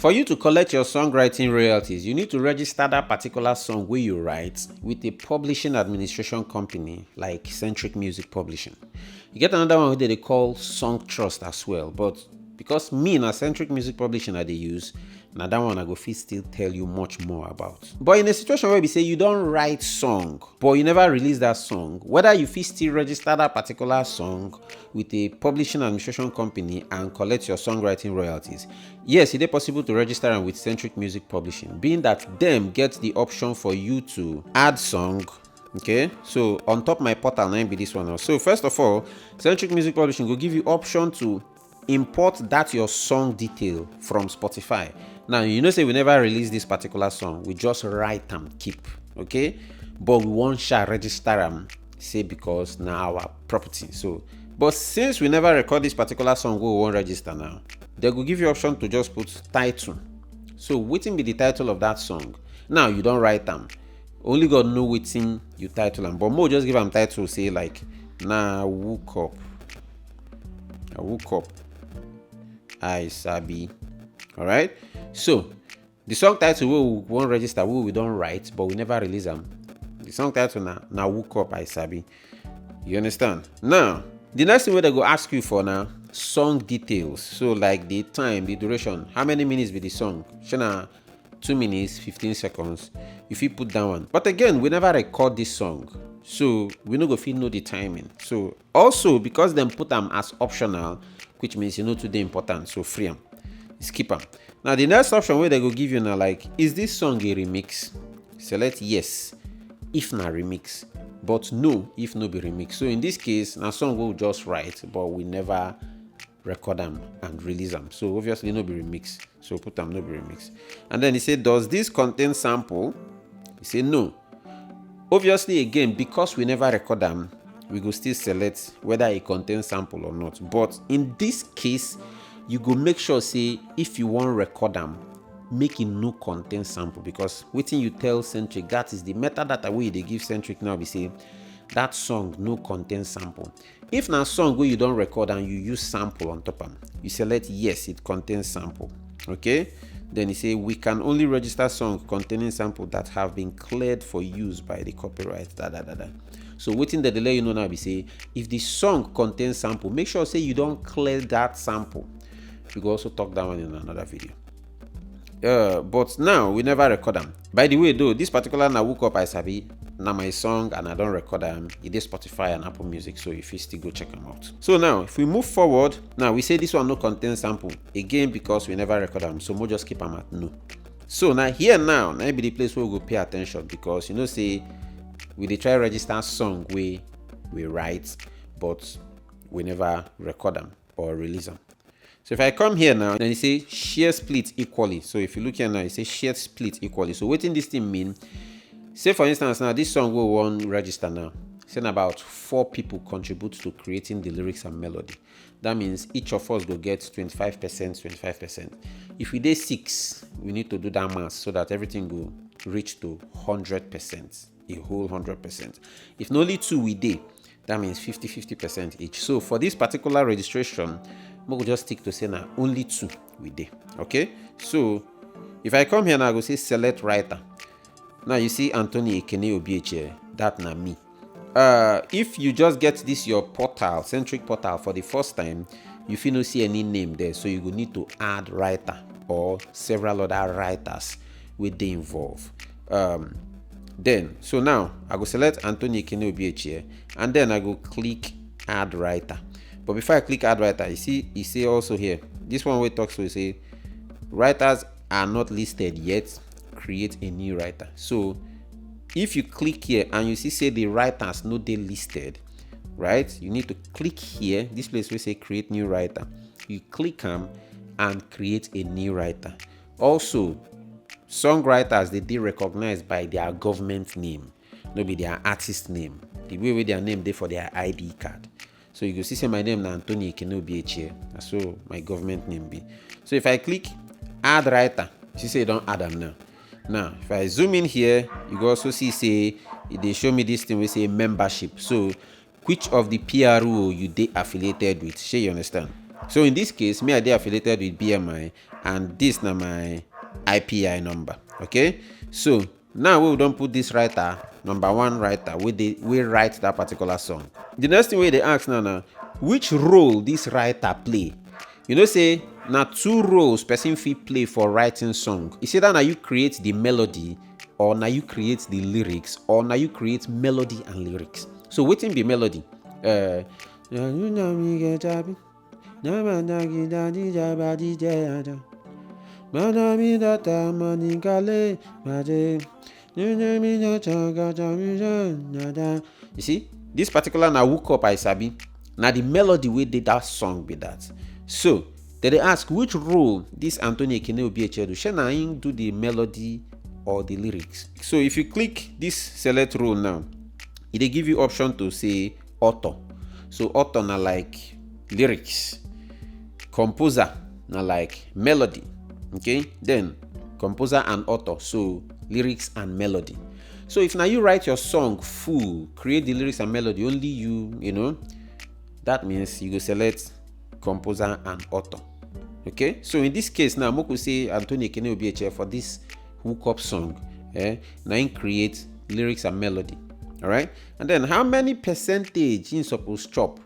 For you to collect your songwriting royalties, you need to register that particular song where you write with a publishing administration company like Sentric Music Publishing. You get another one that they call Songtrust as well, but because me na Sentric Music Publishing that they use, now that one I go fit still tell you much more about. But in a situation where we say you don't write song, but you never release that song, whether you fit still register that particular song with a publishing administration company and collect your songwriting royalties, yes, it is possible to register them with Sentric Music Publishing, being that them get the option for you to add song. Okay, so on top my portal now be this one now. So first of all, Sentric Music Publishing will give you option to import that your song detail from Spotify. Now you know say we never release this particular song, we just write and keep, okay, but we won't share register them, say because now our property. So but since we never record this particular song, we won't register now. They will give you option to just put title. So waiting be the title of that song. Now you don't write them, only God know waiting you title them, but more just give them title, say like nah woke up I sabi. All right, so the song title we won't register, we don't write, but we never release them. The song title now woke up I sabi. You understand? Now the next thing they go ask you for now, song details. So like the time, the duration, how many minutes be the song? Shana 2 minutes 15 seconds. If you put that one, but again we never record this song, so we no go fit know the timing. So also because them put them as optional, which means you know today important, so free them, skip them. Now the next option where they go give you now, like, is this song a remix? Select yes if na remix, but no if no be remix. So in this case na song we'll just write, but we never record them and release them, so obviously no be remix, so put them no be remix. And then he said, does this contain sample? He said no. Obviously again, because we never record them, we go still select whether it contains sample or not. But in this case, you go make sure say if you want record them, make it no contain sample, because waiting you tell Sentric, that is the metadata way they give Sentric now, we say that song no contain sample. If na song where you don't record and you use sample on top of, you select yes it contains sample. Okay, then you say we can only register songs containing sample that have been cleared for use by the copyright. So waiting the delay, you know now we say if the song contains sample, make sure say you don't clear that sample. We will also talk that one in another video. But now we never record them. By the way though, this particular na woke up I sabi, now my song and I don't record them. It is Spotify and Apple Music, so if you still go check them out. So now if we move forward, now we say this one no contain sample again because we never record them, so we'll just keep them at no. So now here now be the place where we go pay attention, because you know say we dey try register song we write, but we never record them or release them. So if I come here now, then you say share split equally. So if you look here now, you say share split equally. So what in this thing mean? Say for instance now, this song we want register now, saying about 4 people contribute to creating the lyrics and melody. That means each of us will get 25%. If we did 6, we need to do that math so that everything will reach to 100%, a whole 100%. If only 2 we did, that means 50% each. So for this particular registration, we'll just stick to say now only 2 we did. Okay, so if I come here now, I go say select writer. Now you see Anthony Ekene Obieche, that na me. If you just get this your portal, Sentric portal, for the first time, you feel no see any name there, so you will need to add writer or several other writers with they involve. Then so now I go select Anthony Ekene Obieche, and then I go click add writer. But before I click add writer, you see also here this one where it talks to say writers are not listed yet, create a new writer. So if you click here and you see say the writers no they listed, right, you need to click here, this place will say create new writer. You click them and create a new writer. Also songwriters they recognized by their government name, no be their artist name, the way with their name they for their ID card. So you go see say my name na Anthony Ekene Obieche, so my government name be. So if I click add writer, you say don't add them now. Now if I zoom in here, you go also see say they show me this thing we say membership. So which of the PRO you they affiliated with, shey you understand? So in this case, me I dey affiliated with BMI, and this na my IPI number. Okay, so now we don't put this writer, number one writer, we write that particular song. The next thing they ask now, which role this writer play? You know, say now two roles person fit play for writing song. It's either now you create the melody, or now you create the lyrics, or now you create melody and lyrics. So wetin be melody? You see, this particular na woke up I sabi. Now the melody wey dey that song be that. So they ask which role this Anthony Ekene Obieche do. Shey na him do the melody or the lyrics. So if you click this select role now, it dey give you option to say author. So author na like lyrics, composer na like melody. Okay, then composer and author, so lyrics and melody. So if now you write your song full, create the lyrics and melody, only you know, that means you go select composer and author. Okay, so in this case now, Moku say Anthony Ekene Obieche for this hook up song, now him create lyrics and melody. All right, and then how many percentage in suppose chop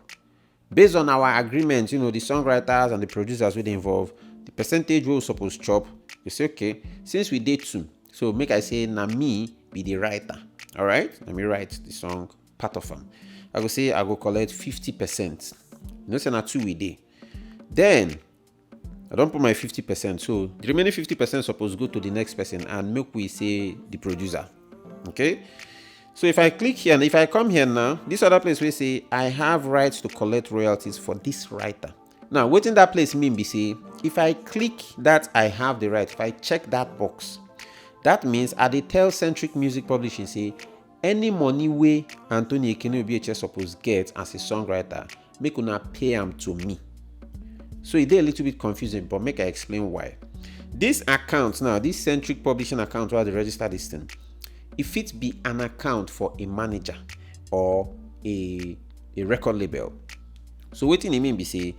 based on our agreement? You know, the songwriters and the producers will involve the percentage we suppose chop. You say, okay, since we did two, so make I say na me be the writer. All right, let me write the song part of them. I go say I go collect 50%. You know, say na two we did. Then I don't put my 50%. So the remaining 50% supposed to go to the next person, and make we say the producer. Okay. So if I click here, and if I come here now, this other place we say I have rights to collect royalties for this writer. Now, what in that place mean be say, if I click that I have the right, if I check that box, that means I dey tell Sentric Music Publishing say any money way Anthony Ekene Obieche suppose get as a songwriter, make una pay am to me. So it dey a little bit confusing, but make I explain why. This account now, this Sentric Publishing account where they register this thing, if it be an account for a manager or a record label. So what do you mean be say,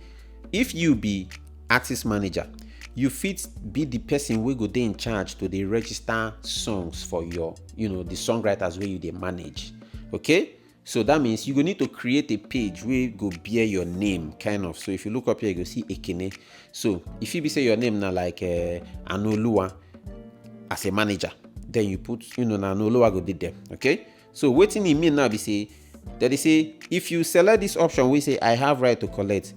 if you be artist manager, you fit be the person wey go dey in charge to dey register songs for your, the songwriters wey you dey manage. Okay, so that means you go need to create a page wey go bear your name, kind of. So if you look up here, you go see Ekene. So if you be say your name now like Anoluwa as a manager, then you put na Anoluwa go dey there. Okay, so wetin e mean now be say that they say if you select this option we say I have right to collect,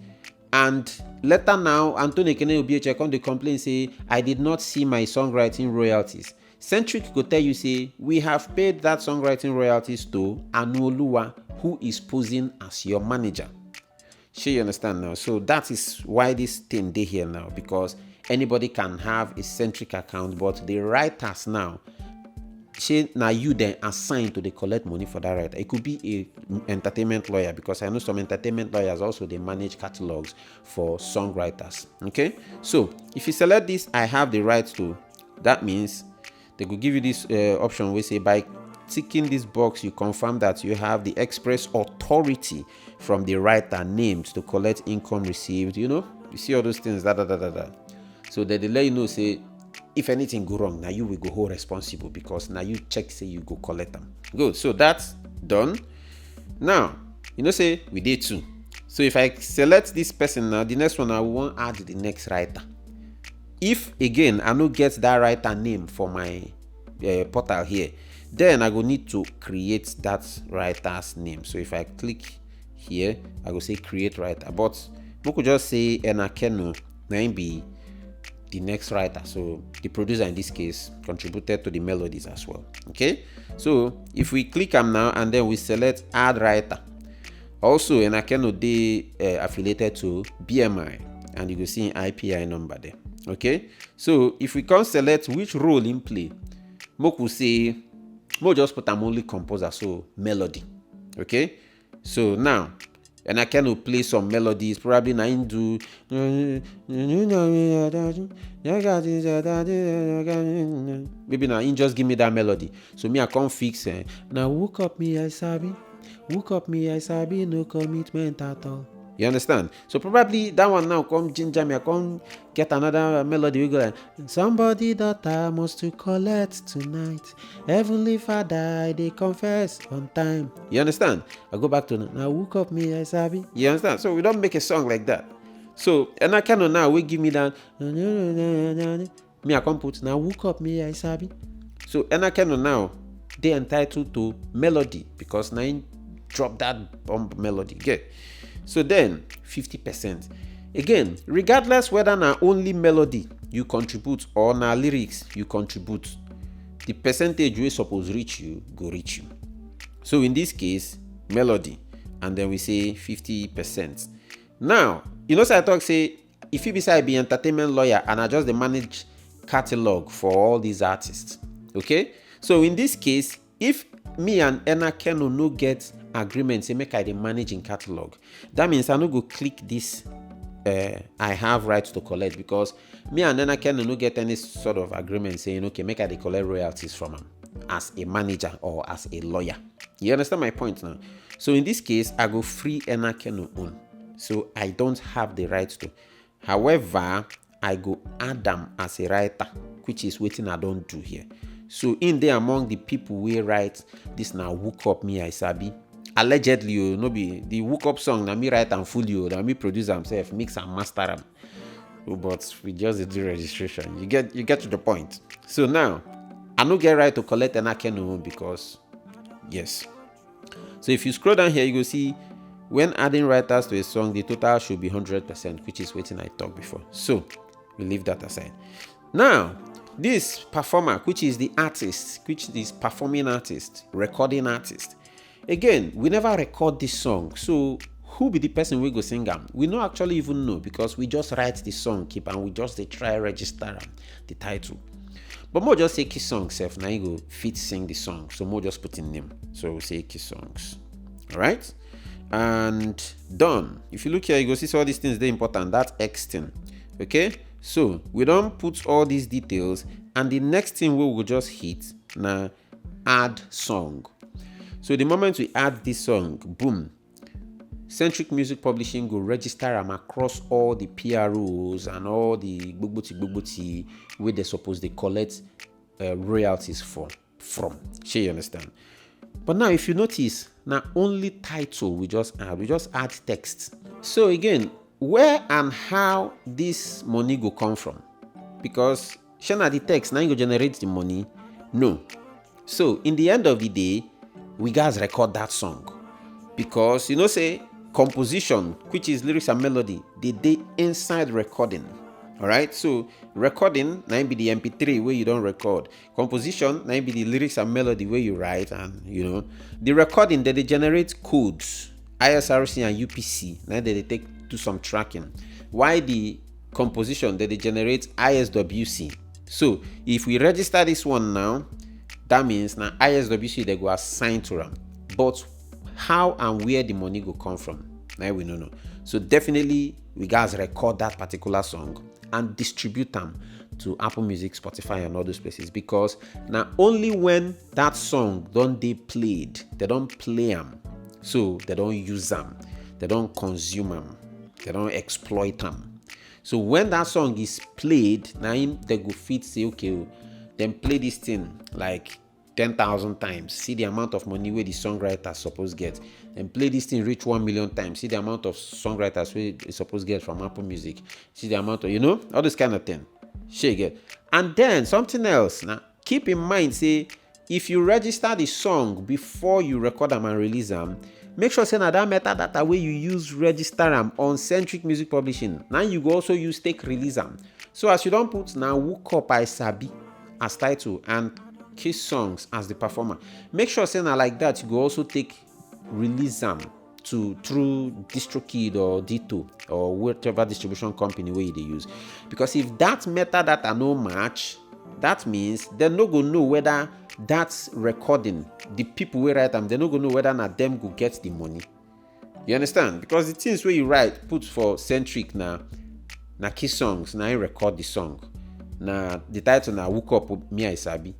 and later now Anthony Ekene Obieche come dey complain say I did not see my songwriting royalties, Sentric go tell you say we have paid that songwriting royalties to Anoluwa, who is posing as your manager. Sure, you understand now? So that is why this thing dey here now, because anybody can have a Sentric account, but the writers now, now you then assign to the collect money for that writer. It could be a entertainment lawyer, because I know some entertainment lawyers also they manage catalogs for songwriters. Okay, so if you select this I have the right to, that means they could give you this option we say by ticking this box you confirm that you have the express authority from the writer named to collect income received. You see all those things, so they let you know say if anything go wrong, now you will go hold responsible, because now you check say you go collect them. Good, so that's done. Now say we did two. So if I select this person now, the next one I want add the next writer. If again I no get that writer name for my portal here, then I go need to create that writer's name. So if I click here, I go say create writer, but we could just say Enakeno na be the next writer. So the producer in this case contributed to the melodies as well. Okay, so if we click am now and then we select add writer, also Enakeno dey affiliated to BMI, and you go see an IPI number there. Okay, so if we can select which role in play, Moku say Mo just put am only composer, so melody. Okay, so now and I can play some melodies, probably na him do maybe now him just give me that melody, so me I can't fix now woke up me I sabi no commitment at all. You understand? So probably that one now come ginger me, I come get another melody. We go like, somebody daughter must to collect tonight. Heavenly Father, they confess on time. You understand? I go back to now woke up me, I sabi. You understand? So we don't make a song like that. So and I cannot now we give me that me I come put now woke up me, I sabi. So and I cannot now they entitled to melody because now drop that bomb melody. Get. So then 50%. Again, regardless whether na only melody you contribute or na lyrics you contribute, the percentage we suppose reach you go reach you. So in this case, melody, and then we say 50%. Now, you know, so I talk say if you beside be entertainment lawyer and I just the manage catalog for all these artists. Okay? So in this case, if me and Enna Keno no get agreement say make I dey manage in catalog, that means I no go click this I have rights to collect, because me and Enna Keno no get any sort of agreement saying okay make I dey collect royalties from him as a manager or as a lawyer. You understand my point now? So in this case I go free Enna Keno own, so I don't have the right to. However, I go add them as a writer, which is what I don't do here. So in there among the people we write this now woke up me I sabi. Allegedly, you no be the woke up song na me write and full you, na me produce myself, mix and master them. But we just do registration. You get to the point. So now I no get right to collect an Akeno because yes. So if you scroll down here, you go see when adding writers to a song, the total should be 100%, which is what I talked before. So we leave that aside. Now, this performer, which is the artist, which is performing artist, recording artist. Again, we never record this song. So who be the person we go sing them? We don't actually even know because we just write the song, keep and we just they try register the title. But more just say Kiss Songs self, now you go fit sing the song. So more just put in name. So we say Kiss Songs. Alright? And done. If you look here, you go see all these things, they're important. That's X thing. Okay? So we don't put all these details, and the next thing we will just hit now add song. So the moment we add this song, boom, Sentric Music Publishing will register them across all the PROs and all the gbogbo where they suppose they collect royalties from. Sure, you understand? But now if you notice, now only title we just add text. So again, where and how this money go come from? Because shana the text now you go generate the money? No. So in the end of the day, we guys record that song because you know say composition, which is lyrics and melody, they inside recording. All right, so recording now be the MP3 where you don't record. Composition now be the lyrics and melody where you write, and you know the recording that they generate codes, ISRC and UPC. Now they take do some tracking. Why the composition that they generate ISWC? So if we register this one now, that means now ISWC they go assign to them. But how and where the money go come from? Now we don't know. So definitely we guys record that particular song and distribute them to Apple Music, Spotify, and all those places, because now only when that song don't they played, they don't play them, so they don't use them, they don't consume them, they don't exploit them. So when that song is played, now they go fit say okay, then play this thing like 10,000 times, see the amount of money where the songwriter supposed get, and play this thing reach 1 million times, see the amount of songwriters where they supposed get from Apple Music, see the amount of, you know, all this kind of thing. Shake it. And then something else, now keep in mind, say if you register the song before you record them and release them, make sure say now that metadata where you use register them on Sentric Music Publishing, now you go also use take release them. So as you don't put now woke up I sabi as title and Kiss Songs as the performer, make sure say now like that you go also take release them to through DistroKid or Ditto or whatever distribution company where they use. Because if that metadata no match, that means they no go know whether that's recording, the people who write them, they no go know whether not them go get the money. You understand? Because the things where you write put for Sentric na Kiss Songs, now I record the song. Na the title na woke up me I sabi.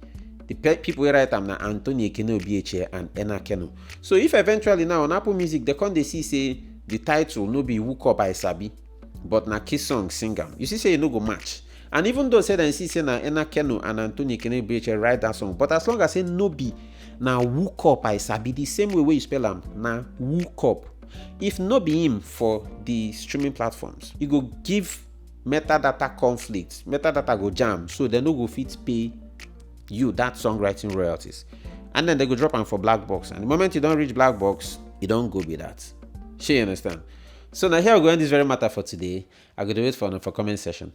The people who write them na Anthony Ekene Obieche and Enna Keno. So if eventually now on Apple Music they come they see say the title no be Woke Up I Sabi, but na Kiss Song sing am, you see say e no go match. And even though say dem see say na Ena Keno and Anthony Kenebreche write that song, but as long as say no be na Woke Up I Sabi, the same way you spell am, na Woke Up. If no be him for the streaming platforms, you go give metadata conflict, metadata go jam, so they no go fit pay you that songwriting royalties. And then they go drop am for black box. And the moment you don't reach black box, you don't go be that. Sure, you understand? So now here we go end this very matter for today. I go to wait for comment session.